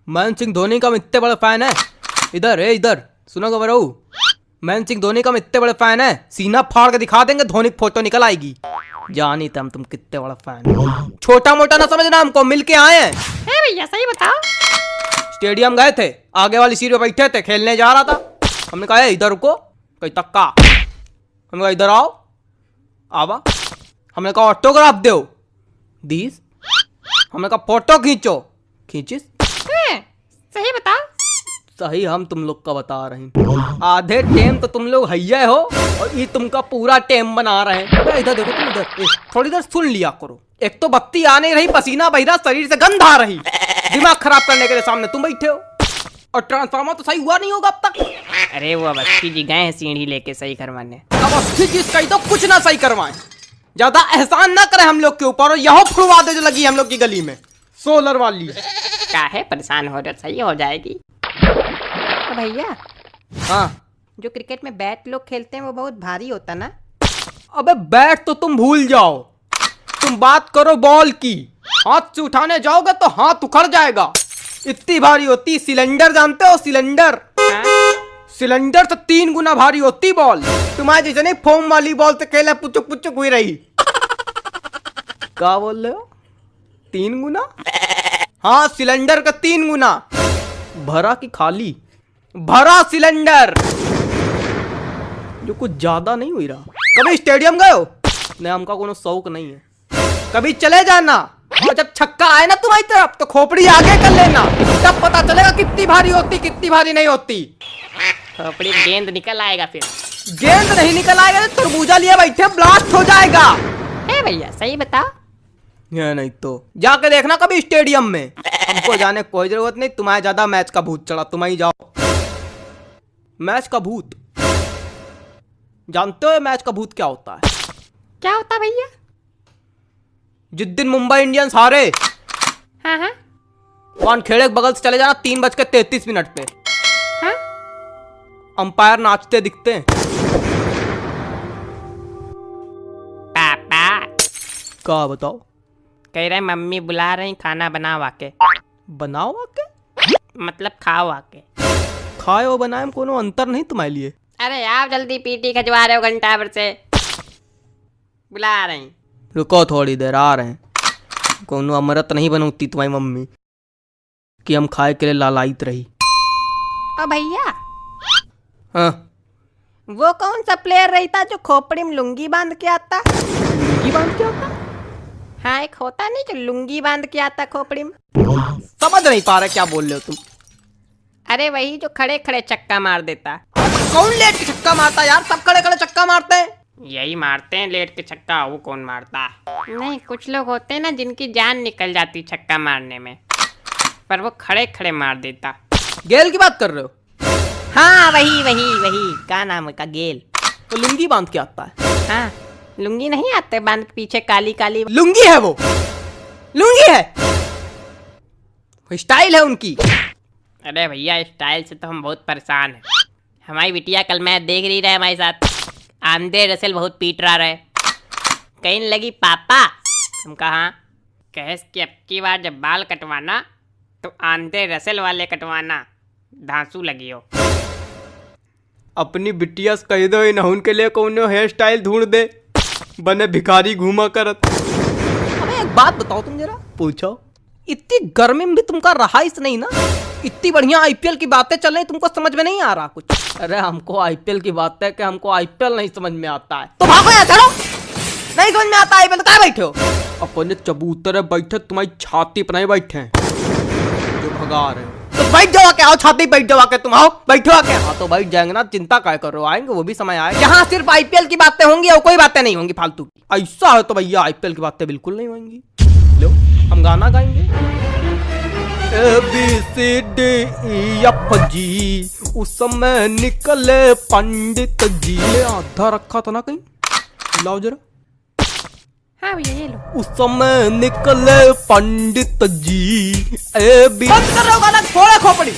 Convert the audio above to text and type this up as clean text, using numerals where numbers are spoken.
महेंद्र सिंह धोनी का हम इतने बड़े फैन है। इधर है, इधर सुनो गबरू, महेंद्र सिंह धोनी का हम इतने बड़े फैन है, सीना फाड़ के दिखा देंगे, धोनी की फोटो निकल आएगी। जानी तुम कितने बड़ा फैन। छोटा मोटा ना समझना, हमको मिल के आए हैं। भैया सही बताओ। स्टेडियम गए थे, आगे वाली सीट पे बैठे थे, खेलने जा रहा था। हमने कहा इधर रुको, कहीं तक्का। हमने कहा इधर आओ, आवा। हमने कहा ऑटोग्राफ दो, दीस। हमने कहा फोटो खींचो, खींचिस। सही बताओ। सही हम तुम लोग का बता रहे हैं। आधे टेम तो तुम लोग हैया हो और ये तुमका पूरा टेम बना रहे हैं। इधर देखो तुम, इधर थोड़ी देर सुन लिया करो। एक तो बत्ती आ नहीं रही, पसीना बह रहा, शरीर से गंध आ रही, दिमाग खराब करने के लिए सामने तुम बैठे हो। और ट्रांसफार्मर तो सही हुआ नहीं होगा अब तक। अरे वो अवस्थी जी गए हैं सीढ़ी लेके सही करवाने। अवस्थी जी कहीं तो कुछ ना सही करवाएं, ज्यादा एहसान ना करें हम लोग के ऊपर। और यह फुड़वा दे जो लगी हम लोग की गली में, सोलर वाली। काहे परेशान हो रहे, सही हो जाएगी। तो भैया हाँ, जो क्रिकेट में बैट लोग खेलते हैं वो बहुत भारी होता ना। अबे बैट तो तुम भूल जाओ, तुम बात करो बॉल की। हाथ से उठाने जाओगे तो हाथ उखड़ जाएगा, इतनी भारी होती। सिलेंडर जानते हो, सिलेंडर? सिलेंडर से 3 गुना भारी होती बॉल। तुम्हारे जैसे नहीं फोम वाली बॉल से खेले पुचुक पुचुक हुई रही। क्या बोल रहे हो? 3 गुना? हाँ, सिलेंडर का 3 गुना। भरा की खाली? भरा सिलेंडर, जो कुछ ज्यादा नहीं हुई रहा। कभी स्टेडियम गए हो? नहीं, हमका कोनो शौक नहीं है। कभी चले जाना, और जब छक्का आए ना तुम्हारी तरफ तो खोपड़ी आगे कर लेना, तब पता चलेगा कितनी भारी होती कितनी भारी नहीं होती। खोपड़ी गेंद निकल आएगा फिर। गेंद नहीं निकल आएगा तो तरबूजा लिए बैठे ब्लास्ट हो जाएगा। भैया सही बताओ। ये नहीं तो जाके देखना कभी स्टेडियम में। हमको जाने कोई जरूरत नहीं, तुम्हारे ज्यादा मैच का भूत चढ़ा, तुम ही जाओ। मैच का भूत जानते हो? मैच का भूत क्या होता है? क्या होता भैया? जिस दिन मुंबई इंडियंस हारे, हाँ हाँ, वहां खेड़े के बगल से चले जाना 3:33 पे। हाँ? अंपायर नाचते दिखते हैं। पापा क्या बताओ? कह रहे मम्मी बुला रही, खाना बनाओ आके। बनाओ आके मतलब खाओ आके। खाए और बनाए में कोनो अंतर नहीं तुम्हारे लिए? अरे आप जल्दी पीटी खजवा रहे हो घंटा भर से, बुला रही। रुको थोड़ी देर, आ रहे हैं। कोनो अमृत नहीं बनौती तुम्हारी मम्मी कि हम खाए के लिए लालायित रही। ओ भैया, हाँ, वो कौन सा प्लेयर रहता जो खोपड़ी में लुंगी बांध के आता? लुंगी बांध के आता? हाँ, एक होता नहीं जो लुंगी बांध के आता खोपड़ी में। समझ नहीं पा रहे क्या बोल रहे हो तुम। अरे वही जो खड़े खड़े चक्का मार देता। कौन लेट के छक्का मारता यार? सब खड़े खड़े चक्का मारते हैं। यही मारते हैं लेट के छक्का, वो कौन मारता? नहीं, कुछ लोग होते हैं ना जिनकी जान निकल जाती छक्का मारने में, पर वो खड़े खड़े मार देता। गेल की बात कर रहे हो? हाँ वही वही वही, क्या नाम है का? गेल। तो लुंगी बांध के आता है? हाँ, लुंगी नहीं आते बांध के पीछे काली काली? लुंगी है वो, लुंगी है, स्टाइल है उनकी। अरे भैया, स्टाइल से तो हम बहुत परेशान हैं। हमारी बिटिया कल मैच देख रही रहे हमारे साथ, आंद्रे रसेल बहुत पीट रहा रहे। कहने लगी पापा, हम कहा कहेस कि अब की बार जब बाल कटवाना तो आंद्रे रसेल वाले कटवाना, धांसू लगी हो। अपनी बिटिया से कह दो इन्हों के लिए कौन हेयर स्टाइल ढूंढ दे, बने भिखारी घूमा करत। अबे एक बात बताओ तुम जरा, पूछो। इतनी गर्मी में भी तुमका रहाइश नहीं ना? इतनी बढ़िया आईपीएल की बातें चल रही, तुमको समझ में नहीं आ रहा कुछ? अरे हमको आईपीएल की बात है कि हमको आईपीएल नहीं समझ में आता है तो भागो यहाँ, चलो। नहीं समझ में आता आईपीएल तो क्या बैठे हो? अपने चबूतरे बैठे तुम्हारी छाती पर नहीं बैठे हैं जो भगा रहे हो। तो बैठ जाओ आके, आओ छाती बैठ जाओ आके, तुम आओ बैठो आके। हाँ तो बैठ जाएंगे ना, चिंता क्या कर रहे हो, आएंगे वो भी समय आएगा। यहाँ सिर्फ आईपीएल की बातें होंगी और कोई बातें नहीं होंगी फालतू की। ऐसा है तो भैया आईपीएल की बातें बिल्कुल नहीं होंगी। लो हम गाना गाएंगे, ABCD EFG, उस समय निकले पंडित जी। आधा रखा था ना कहीं, लाओ जरा। हाँ भैया ये लो। उस समय निकले पंडित जी। बंद कर रहे हो गाना, थोड़ा खोपड़ी।